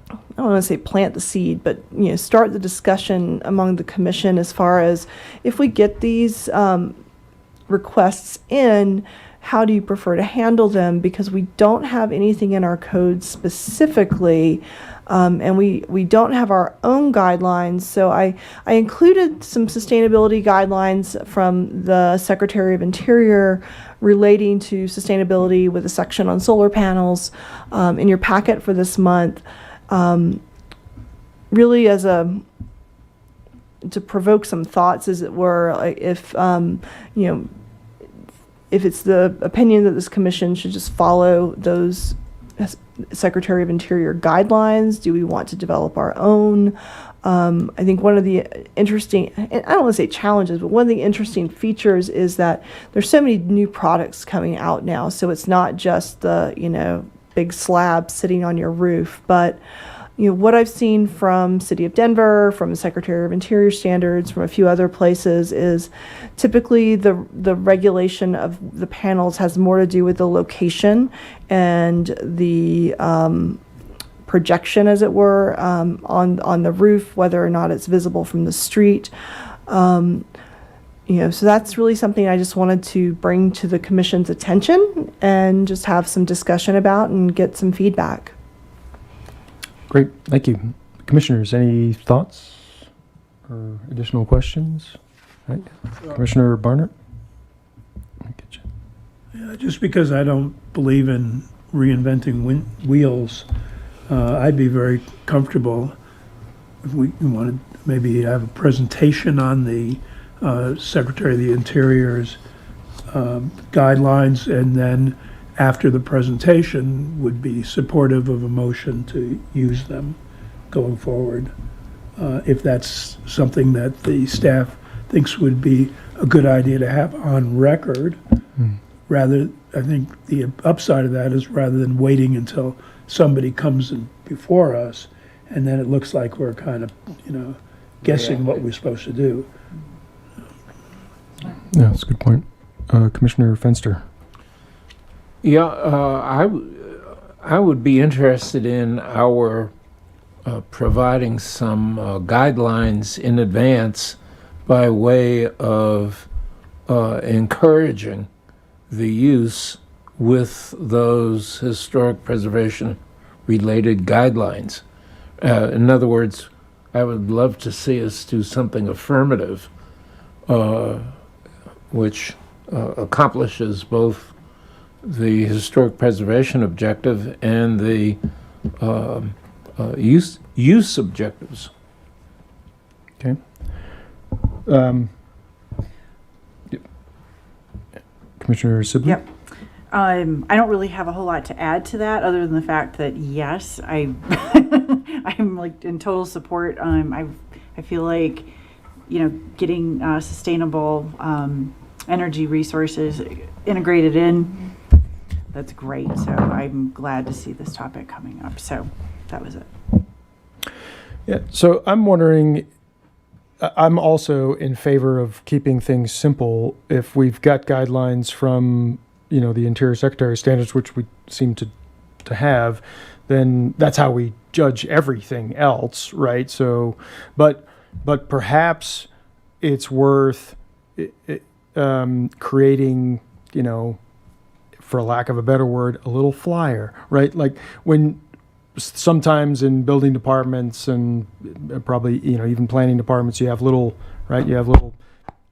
I don't want to say plant the seed, but start the discussion among the commission as far as if we get these requests in, how do you prefer to handle them? Because we don't have anything in our code specifically, and we don't have our own guidelines. So I included some sustainability guidelines from the Secretary of Interior relating to sustainability with a section on solar panels in your packet for this month. Really as to provoke some thoughts, as it were, like if it's the opinion that this commission should just follow those Secretary of Interior guidelines, do we want to develop our own? I think one of the interesting, and I don't want to say challenges, but one of the interesting features is that there's so many new products coming out now. So it's not just the, big slab sitting on your roof, but what I've seen from City of Denver, from the Secretary of Interior standards, from a few other places is typically the regulation of the panels has more to do with the location and the projection, as it were, on the roof, whether or not it's visible from the street. So that's really something I just wanted to bring to the commission's attention and just have some discussion about and get some feedback. Great, thank you. Commissioners, any thoughts or additional questions? Right. Commissioner Barnett? Just because I don't believe in reinventing wheels, I'd be very comfortable if we wanted maybe have a presentation on the Secretary of the Interior's guidelines, and then after the presentation would be supportive of a motion to use them going forward. If that's something that the staff thinks would be a good idea to have on record, rather, I think the upside of that is rather than waiting until somebody comes in before us, and then it looks like we're kind of, guessing what we're supposed to do. Yeah, that's a good point. Commissioner Fenster? Yeah, I would be interested in our providing some guidelines in advance by way of encouraging the use with those historic preservation related guidelines. In other words, I would love to see us do something affirmative which accomplishes both the historic preservation objective and the use objectives. Okay. Commissioner Sibley? Yep. I don't really have a whole lot to add to that, other than the fact that yes, I'm like in total support. I feel like getting sustainable energy resources integrated in, that's great. So I'm glad to see this topic coming up. So that was it. Yeah, so I'm wondering, I'm also in favor of keeping things simple. If we've got guidelines from, the Interior Secretary standards, which we seem to have, then that's how we judge everything else, right? So, but perhaps it's worth creating, for lack of a better word, a little flyer, right? Like when sometimes in building departments and probably, even planning departments, you have little, right? You have little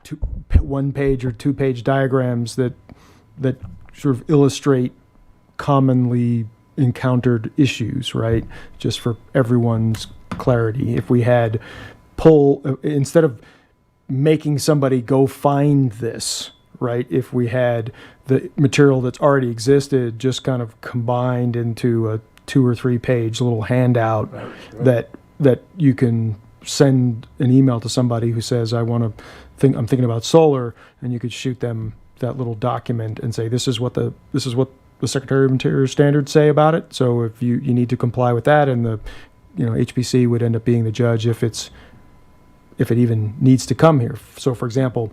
1-page or 2-page diagrams that sort of illustrate commonly encountered issues, right? Just for everyone's clarity. If we had instead of making somebody go find this, right? If we had the material that's already existed just kind of combined into a 2 or 3 page little handout, right. that you can send an email to somebody who says, I'm thinking about solar, and you could shoot them that little document and say, this is what the Secretary of Interior standards say about it. So if you need to comply with that, and the HPC would end up being the judge if it even needs to come here. So for example,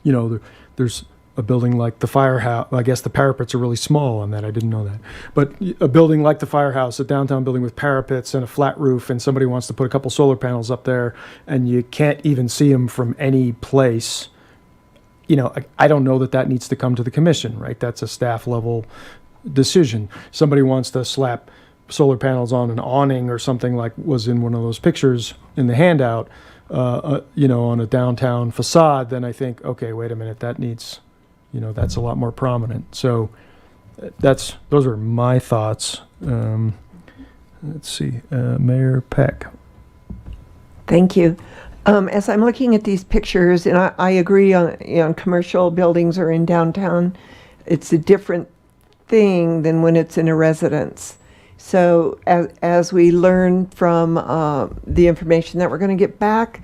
there's a building like the firehouse. I guess the parapets are really small on that. I didn't know that. But a building like the firehouse, a downtown building with parapets and a flat roof, and somebody wants to put a couple solar panels up there, and you can't even see them from any place. I don't know that needs to come to the commission, right? That's a staff level decision. Somebody wants to slap solar panels on an awning or something like was in one of those pictures in the handout, on a downtown facade, then I think, okay, wait a minute, that needs, that's a lot more prominent. So those are my thoughts. Let's see, Mayor Peck. Thank you. As I'm looking at these pictures, and I agree on commercial buildings or in downtown, it's a different thing than when it's in a residence. So as we learn from the information that we're going to get back,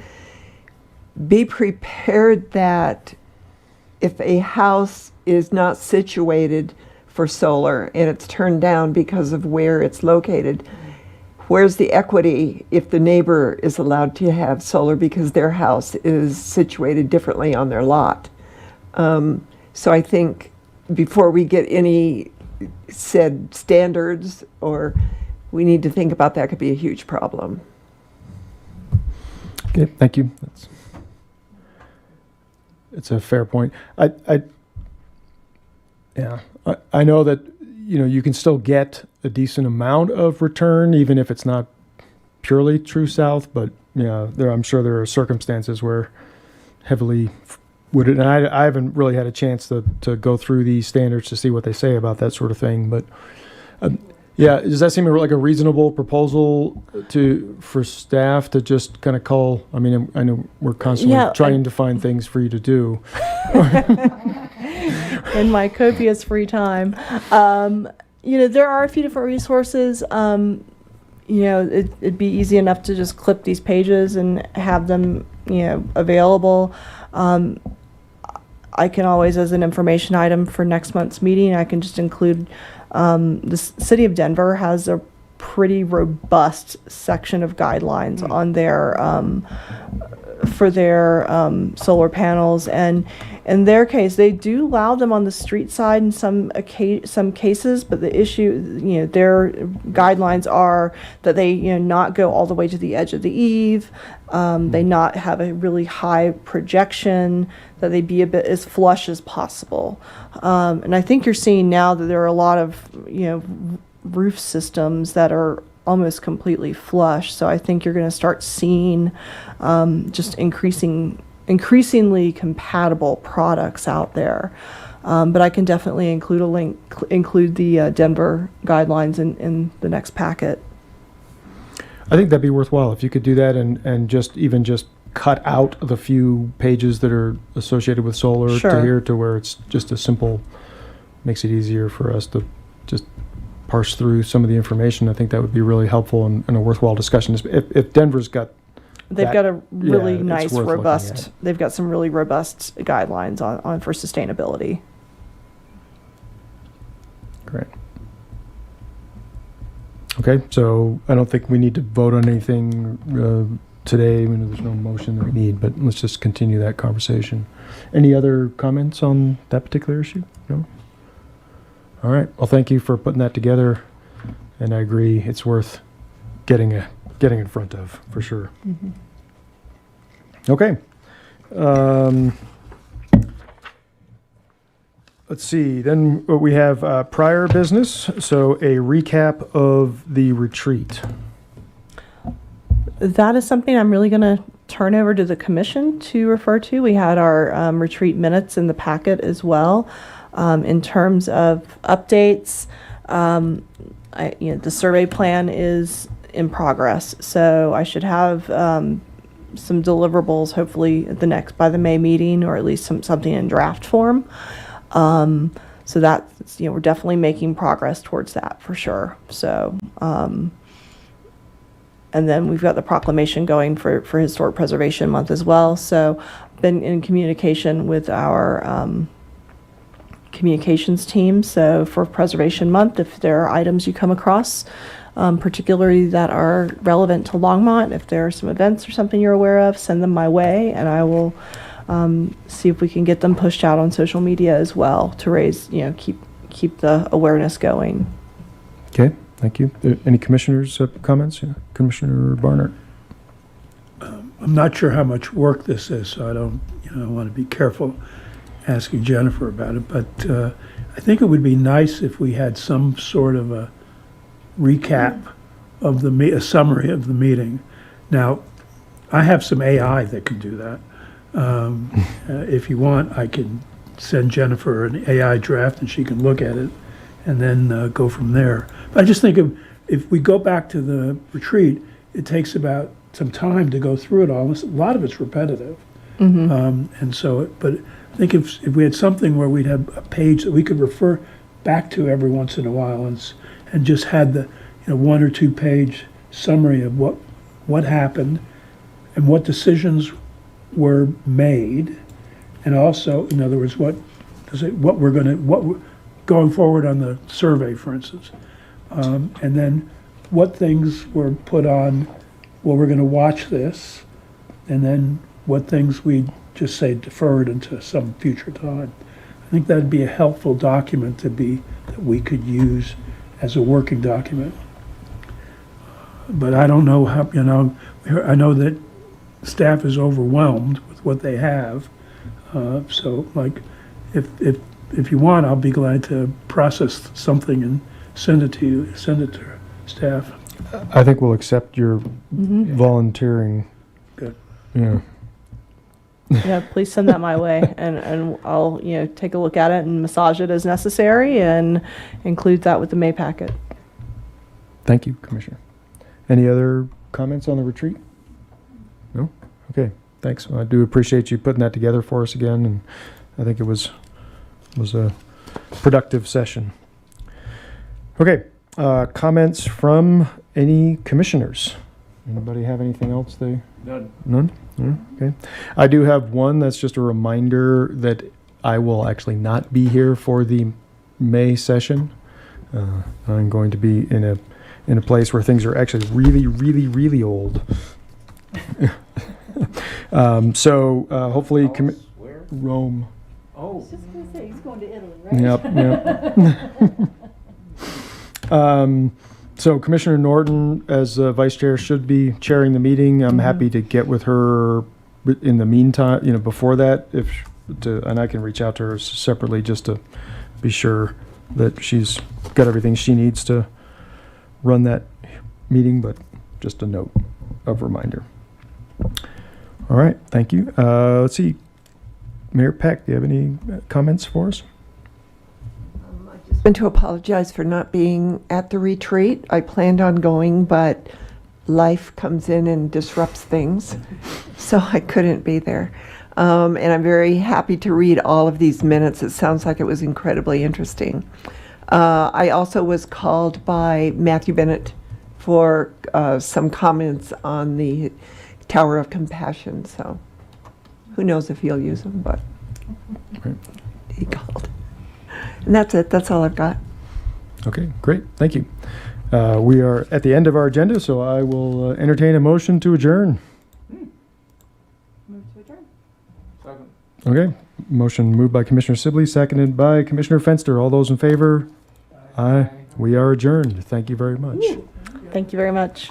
be prepared that if a house is not situated for solar and it's turned down because of where it's located, where's the equity if the neighbor is allowed to have solar because their house is situated differently on their lot? So I think before we get any said standards, or we need to think about that, could be a huge problem. Okay, thank you. It's a fair point. I know that, you can still get a decent amount of return, even if it's not purely true south, but, I'm sure there are circumstances where heavily wooded, and I haven't really had a chance to go through these standards to see what they say about that sort of thing, but, does that seem like a reasonable proposal for staff to just kind of call? I mean, I know we're constantly trying to find things for you to do. In my copious free time. There are a few different resources. It'd be easy enough to just clip these pages and have them, available. I can always, as an information item for next month's meeting, I can just include, the city of Denver has a pretty robust section of guidelines on their, for their solar panels, and in their case they do allow them on the street side in some cases, but the issue, their guidelines are that they not go all the way to the edge of the eave, they not have a really high projection, that they be a bit as flush as possible, and I think you're seeing now that there are a lot of roof systems that are almost completely flush. So I think you're going to start seeing just increasingly compatible products out there. But I can definitely include the Denver guidelines in the next packet. I think that'd be worthwhile if you could do that and just cut out the few pages that are associated with solar to here, to where it's just a simple, makes it easier for us to just parse through some of the information. I think that would be really helpful and a worthwhile discussion. If Denver's got, they've got a really nice, robust. They've got some really robust guidelines on for sustainability. Great. Okay, so I don't think we need to vote on anything today. There's no motion that we need, but let's just continue that conversation. Any other comments on that particular issue? No? All right. Well, thank you for putting that together, and I agree it's worth getting in front of, for sure. Mm-hmm. Okay. Let's see. Then we have prior business. So a recap of the retreat. That is something I'm really going to turn over to the commission to refer to. We had our retreat minutes in the packet as well. In terms of updates, the survey plan is in progress, so I should have some deliverables hopefully by the May meeting, or at least something in draft form. So that's, we're definitely making progress towards that for sure. So, and then we've got the proclamation going for Historic Preservation Month as well. So, been in communication with our communications team. So for Preservation Month, if there are items you come across, particularly that are relevant to Longmont, if there are some events or something you're aware of, send them my way, and I will see if we can get them pushed out on social media as well to raise, keep the awareness going. Okay, thank you. Any commissioners' comments? Yeah. Commissioner Barnard. I'm not sure how much work this is, so I don't, I want to be careful asking Jennifer about it, but I think it would be nice if we had some sort of a recap of a summary of the meeting. Now, I have some AI that can do that. If you want, I can send Jennifer an AI draft and she can look at it and then go from there. But I just think if we go back to the retreat, it takes about some time to go through it all. A lot of it's repetitive. Mm-hmm. And so, but I think if we had something where we'd have a page that we could refer back to every once in a while and just had the 1 or 2 page summary of what happened and what decisions were made, and also, in other words, what we're going forward on the survey, for instance, and then what things were put on, well, we're gonna watch this, and then what things we just say deferred until some future time. I think that'd be a helpful document that we could use as a working document. But I don't know how, I know that staff is overwhelmed with what they have. So like, if you want, I'll be glad to process something and send it to staff. I think we'll accept your volunteering. Good. Yeah. Yeah, please send that my way, and I'll, take a look at it and massage it as necessary and include that with the May packet. Thank you, Commissioner. Any other comments on the retreat? No? Okay, thanks. I do appreciate you putting that together for us again, and I think it was a productive session. Okay, comments from any commissioners? Anybody have anything else they? None? Okay. I do have one that's just a reminder that I will actually not be here for the May session. I'm going to be in a place where things are actually really, really, really old. So hopefully, Where? Rome. Oh. Just gonna say, he's going to Italy, right? Yep. So Commissioner Norton, as vice chair, should be chairing the meeting. I'm happy to get with her in the meantime, before that, and I can reach out to her separately just to be sure that she's got everything she needs to run that meeting, but just a note of reminder. All right, thank you. Let's see, Mayor Peck, do you have any comments for us? And to apologize for not being at the retreat. I planned on going, but life comes in and disrupts things, so I couldn't be there. And I'm very happy to read all of these minutes. It sounds like it was incredibly interesting. I also was called by Matthew Bennett for some comments on the Tower of Compassion, so who knows if he'll use them, but he called. And that's it. That's all I've got. Okay, great. Thank you. We are at the end of our agenda, so I will entertain a motion to adjourn. Move to adjourn. Second. Okay, motion moved by Commissioner Sibley, seconded by Commissioner Fenster. All those in favor? Aye. We are adjourned. Thank you very much. Thank you very much.